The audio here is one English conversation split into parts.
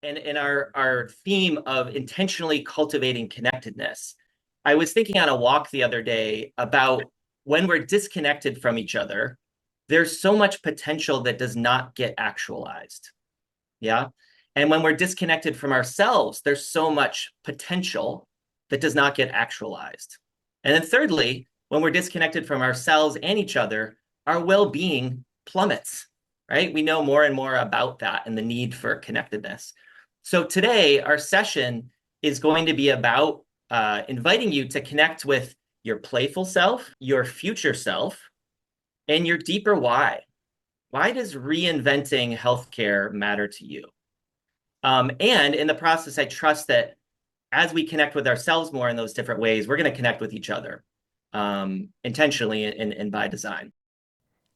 and in our theme of intentionally cultivating connectedness, I was thinking on a walk the other day about when we're disconnected from each other, there's so much potential that does not get actualized. Yeah. And when we're disconnected from ourselves, there's so much potential that does not get actualized. And then thirdly, when we're disconnected from ourselves and each other, our well-being plummets, right? We know more and more about that and the need for connectedness. So today, our session is going to be about inviting you to connect with your playful self, your future self, and your deeper why. Why does reinventing healthcare matter to you? And in the process, I trust that as we connect with ourselves more in those different ways, we're going to connect with each other intentionally and by design.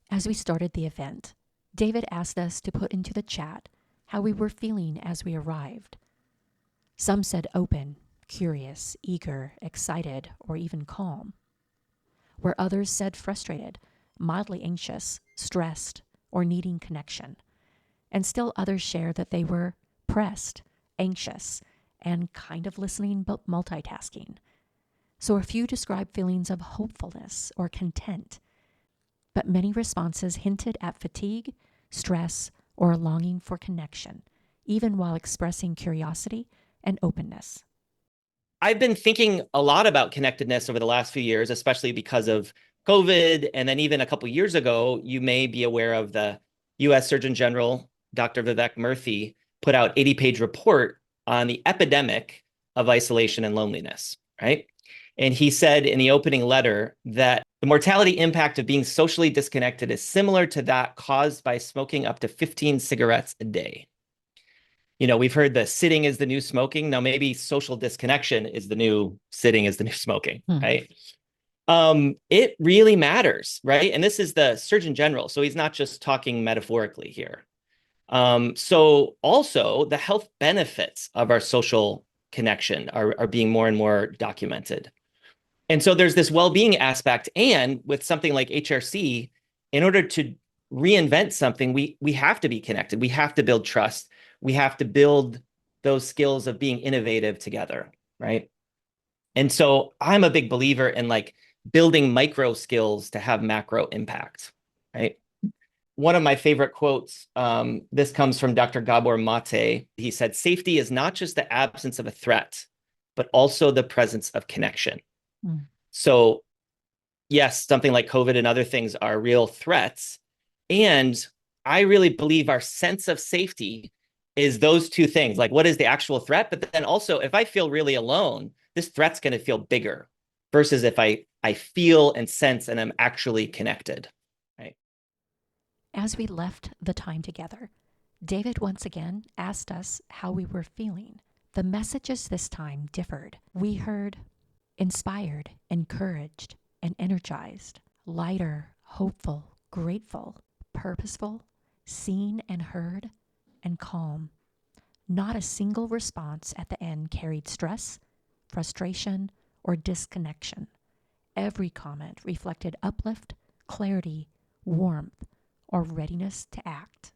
As we started the event, David asked us to put into the chat how we were feeling as we arrived. Some said open, curious, eager, excited, or even calm, where others said frustrated, mildly anxious, stressed, or needing connection. And still others shared that they were pressed, anxious, and kind of listening but multitasking. So a few described feelings of hopefulness or content, but many responses hinted at fatigue, stress, or a longing for connection, even while expressing curiosity and openness. I've been thinking a lot about connectedness over the last few years, especially because of COVID. And then even a couple of years ago, you may be aware of the US Surgeon General, Dr. Vivek Murthy, put out 80-page report on the epidemic of isolation and loneliness, right? And he said in the opening letter that the mortality impact of being socially disconnected is similar to that caused by smoking up to 15 cigarettes a day. We've heard the sitting is the new smoking. Now, maybe social disconnection is the new sitting is the new smoking, right? It really matters, right? And this is the Surgeon General, so he's not just talking metaphorically here. So also the health benefits of our social connection are being more and more documented. And so there's this well-being aspect. And with something like HRC, in order to reinvent something, we have to be connected. We have to build trust. We have to build those skills of being innovative together, right? And so I'm a big believer in like building micro skills to have macro impact, right? One of my favorite quotes, this comes from Dr. Gabor Mate. He said, safety is not just the absence of a threat, but also the presence of connection. So yes, something like COVID and other things are real threats. And I really believe our sense of safety is those two things. Like, what is the actual threat? But then also, if I feel really alone, this threat's going to feel bigger versus if I feel and sense and I'm actually connected, right? As we left the time together, David once again asked us how we were feeling. The messages this time differed. We heard inspired, encouraged, and energized, lighter, hopeful, grateful, purposeful, seen and heard, and calm. Not a single response at the end carried stress, frustration, or disconnection. Every comment reflected uplift, clarity, warmth, or readiness to act.